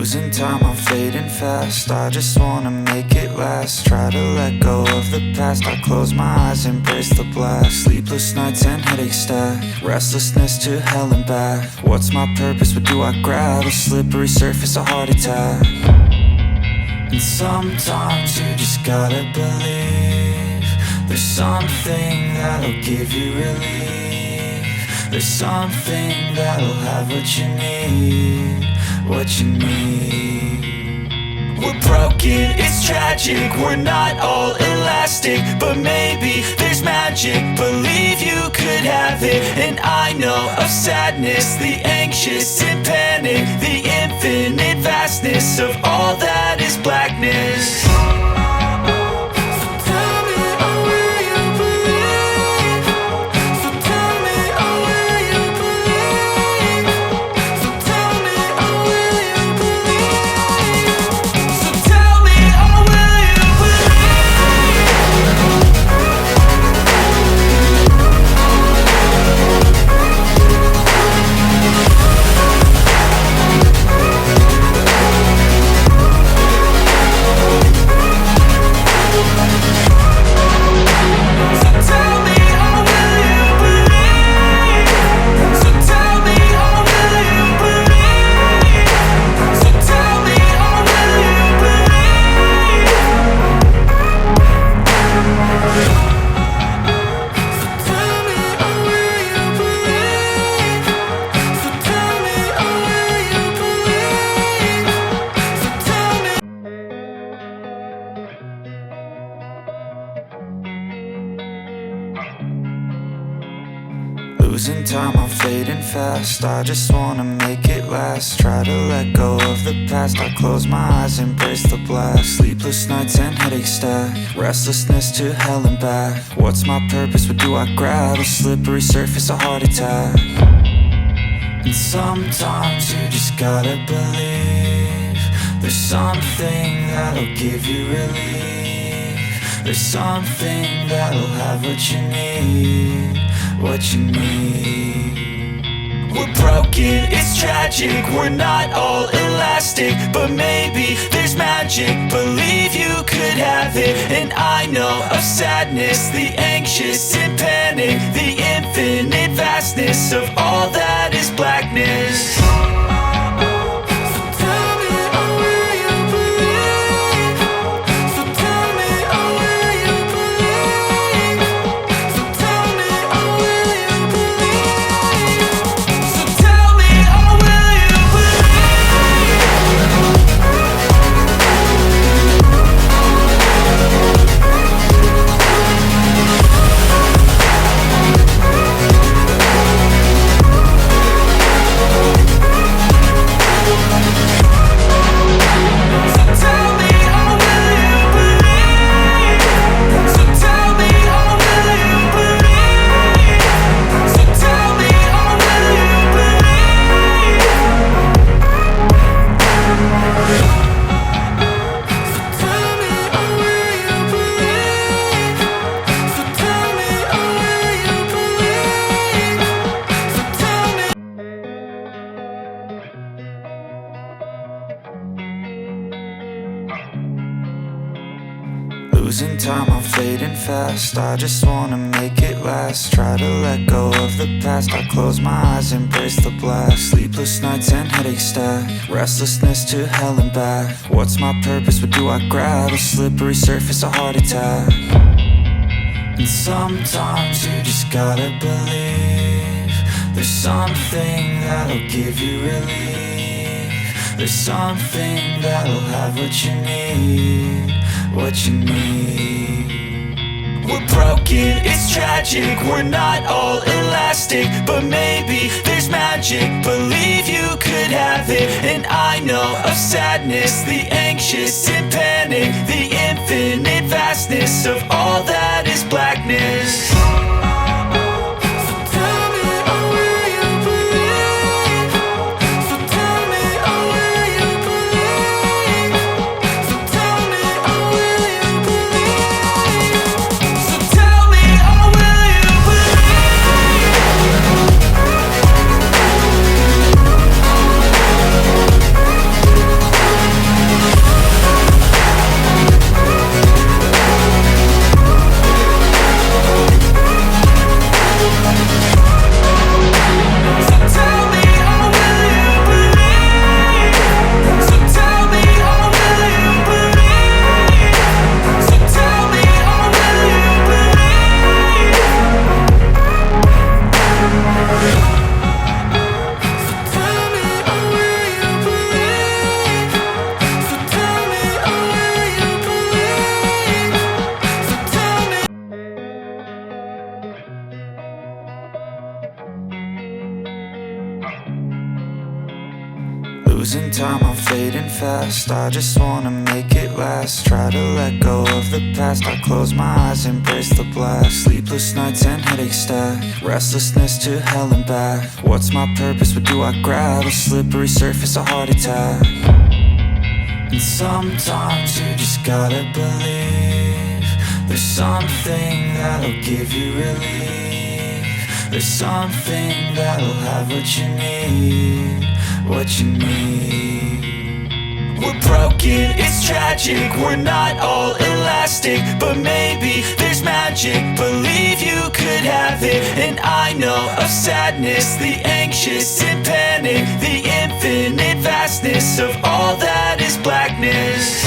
Losing time, I'm fading fast. I just wanna make it last. Try to let go of the past. I close my eyes, embrace the blast. Sleepless nights and headaches stack. Restlessness to hell and back. What's my purpose? What do I grab? A slippery surface, a heart attack. And sometimes you just gotta believe there's something that'll give you relief. There's something that'll have what you need, what you need. We're broken, it's tragic, we're not all elastic, but maybe there's magic. Believe you could have it. And I know of sadness, the anxious and panic, the infinite vastness of all that is blackness. Losing time, I'm fading fast. I just wanna make it last. Try to let go of the past. I close my eyes, embrace the blast. Sleepless nights and headaches stack. Restlessness to hell and back. What's my purpose? What do I grab? A slippery surface, a heart attack. And sometimes you just gotta believe there's something that'll give you relief. There's something that'll have what you need, what you need. We're broken, it's tragic, we're not all elastic, but maybe there's magic. Believe you could have it. And I know of sadness, the anxious and panic, the infinite vastness of all that is blackness. Losing time, I'm fading fast. I just wanna make it last. Try to let go of the past. I close my eyes, embrace the blast. Sleepless nights and headaches stack. Restlessness to hell and back. What's my purpose? What do I grab? A slippery surface, a heart attack. And sometimes you just gotta believe there's something that'll give you relief. There's something that'll have what you need, what you need. We're broken, it's tragic, we're not all elastic, but maybe there's magic. Believe you could have it. And I know of sadness, the anxious and panic, the infinite vastness of all that is blackness. losing time, I'm fading fast. I just wanna make it last. Try to let go of the past. I close my eyes, embrace the blast. Sleepless nights and headaches stack. Restlessness to hell and back. What's my purpose? What do I grab? A slippery surface, a heart attack. And sometimes you just gotta believe there's something that'll give you relief. There's something that'll have what you need, what you need. We're broken, it's tragic, we're not all elastic, but maybe there's magic, believe you could have it. And I know of sadness, the anxious and panic, the infinite vastness of all that is blackness.